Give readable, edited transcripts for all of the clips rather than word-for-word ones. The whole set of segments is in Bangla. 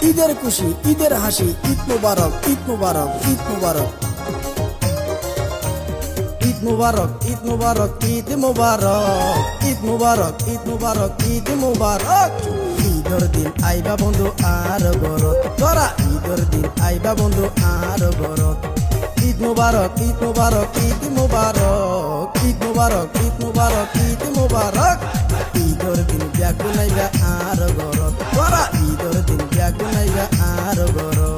ঈদের খুশি ঈদের হাসি, ঈদ মুবারক ঈদ মুবারক ঈদ মুবারক ঈদ মুবারক ঈদ মুবারক ঈদ মুবারক ঈদ মুবারক ঈদ মুবারক ঈদ মুবারক। ঈদের দিন আইবা বন্ধু আর ঘরত, তোরা ঈদের দিন আইবা বন্ধু আর ঘরত। ঈদ মুবারক ঈদ মুবারক ঈদ মুবারক ঈদ মুবারক ঈদ মুবারক ঈদ মুবারক। ঈদের দিন ব্যাকুল আইবা আর ঘরত, তোরা ঈদের দিন ব্যাকুল আইবা আর ঘরত।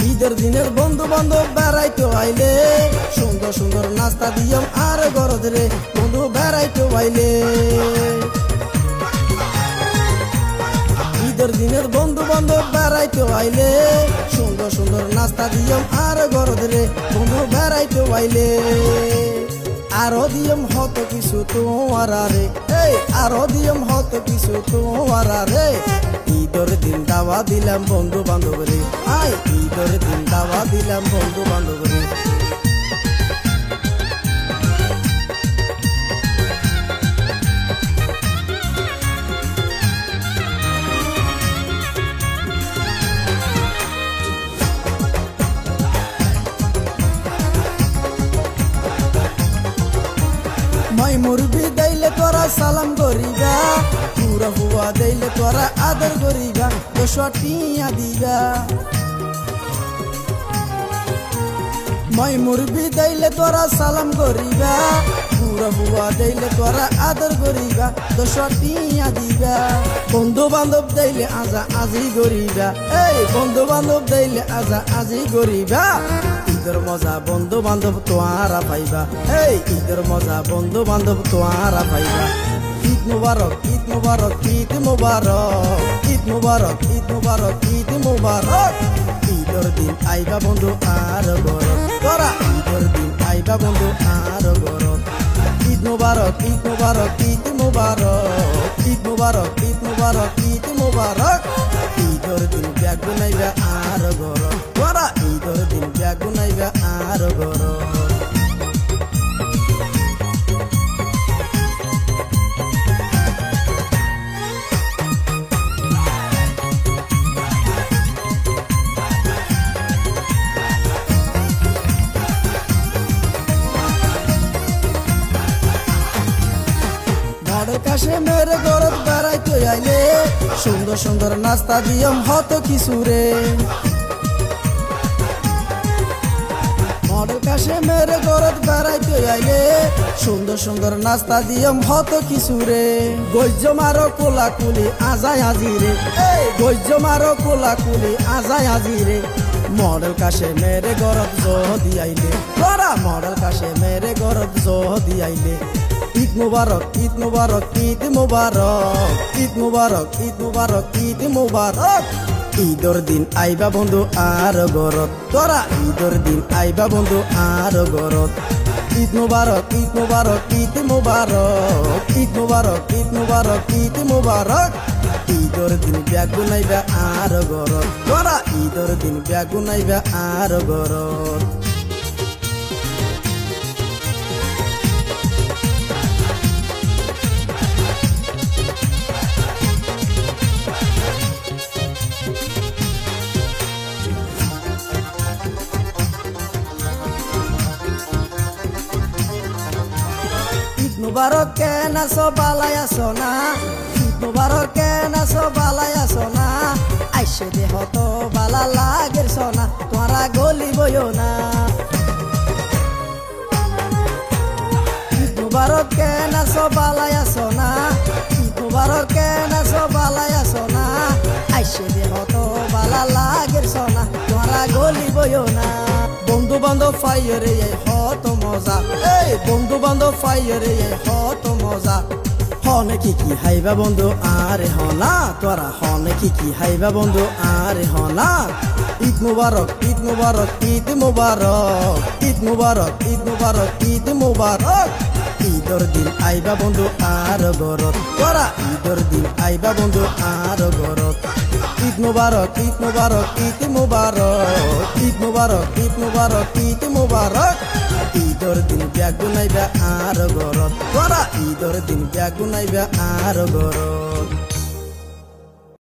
ঈদের দিনের বন্ধু বান্ধব বেড়াইতে আইলে, সুন্দর সুন্দর নাস্তা দিয়াম আর গরদ রে বন্ধু বেড়াইতে আইলে। ঈদের দিনের বন্ধু বান্ধব বেড়াইতে আইলে, সুন্দর সুন্দর নাস্তা দিয়াম আর গরদ রে বন্ধু বেড়াইতে আইলে। আরো দিয়ম হত কিছু তোমার রে, এই আরো দিয়ম হত কিছু তোমার রে। ঈদের দিন দাওয়া দিলাম বন্ধু বান্ধব রে, আই ঈদের দিন দাওয়া দিলাম বন্ধু বান্ধব রে। মাই মুরবি দেইলে তোরা সালাম করিবা, পুরা হুয়া দেইলে তোরা আদর করিবা, 200 টিয়া দিবা। মাই মুরবি দেইলে তোরা সালাম করিবা, পুরা হুয়া দেইলে তোরা আদর করিবা, 200 টিয়া দিবা। বন্ধু বান্ধব দেইলে আজা আজি করিবা, এই বন্ধু বান্ধব দেইলে আজা আজি করিবা। ঈদের মজা বন্ধু বান্ধব তোয়ারা পাইবা, এই ঈদের মজা বন্ধু বান্ধব তোয়ারা পাইবা। ঈদ মুবারক ঈদ মুবারক ঈদ মুবারক ঈদ মুবারক ঈদ মুবারক ঈদ মুবারক। ঈদের দিন আইবা বন্ধু আর ঘরত, তোরা ঈদের দিন আইবা বন্ধু আর ঘরত। ঈদ মুবারক ঈদ মুবারক ঈদ মুবারক ঈদ মুবারক ঈদ মুবারক ঈদ মুবারক। ঈদের দিন ব্যাগুন আইবা আর ঘরত, তোরা ঈদের দিন ব্যাগুন আইবা আর ঘরত। কাশে মেরে গরত বেড়াইতে আইলে, সুন্দর সুন্দর নাস্তা দিয়ম হত কিছু রে। মডেল কাশে মেরে গরত বেড়াইতে আইলে, সুন্দর সুন্দর নাস্তা দিয়ম হত কিছু রে। গজ্য মারো কোলাকুলি আজাই আজি রে, এই গজ্য মারো কোলাকুলি আজাই আজি রে। মডেল কাশে মেরে গরত জহ দিয়াইলে, তোরা মডেল কাশে মেরে গরত জহ দিয়াইলে। ঈদ মুবারক ঈদ মুবারক ঈদ মুবারক ঈদ মুবারক ঈদ মুবারক ঈদ মুবারক। ঈদের দিন আইবা বন্ধু আর ঘরত, তোরা ঈদের দিন আইবা বন্ধু আর ঘরত। ঈদ মুবারক ঈদ মুবারক ঈদ মুবারক ঈদ মুবারক ঈদ মুবারক ঈদ মুবারক। ঈদের দিন ব্যাগুন আইবা আর ঘরত, তোরা ঈদের দিন ব্যাগুন আইবা আর ঘরত। মুবারক কেন আছো বালাই আছো না, ঈদ মুবারক কেন আছো বালাই আছো না। আইসে দেহ তো বালা লাগের সোনা, তোরা গলি বইও না। ঈদ মুবারক কেন আছো বালাই আছো না, ঈদ মুবারক কেন আছো বালাই আছো না। আইসে দেহ তো বালা লাগের সোনা, তোরা গলি বইও না। বন্ধু বান্ধব ফাইরে হত মজা, এই বন্ধু বান্ধব ফাইরে হত মজা। হনে কি হাইবা বন্ধু আরে হনা, তোরা হনে কি হাইবা বন্ধু আরে হনা। ঈদ মুবারক ঈদ মুবারক ঈদ মুবারক ঈদ মুবারক ঈদ মুবারক ঈদ মুবারক। ঈদের দিন আইবা বন্ধু আর ঘরত, তোরা ঈদর দিন আইবা বন্ধু আর ঘরত ঈদ মুবারক ঈদ মুবারক ঈদ মুবারক ঈদ মুবারক ঈদ মুবারক ঈদ মুবারক ঈদর দিন ব্যাগ গুনাইবা আর ঘরত তোরা ঈদর দিন ব্যাগ গুনাইবা আর ঘরত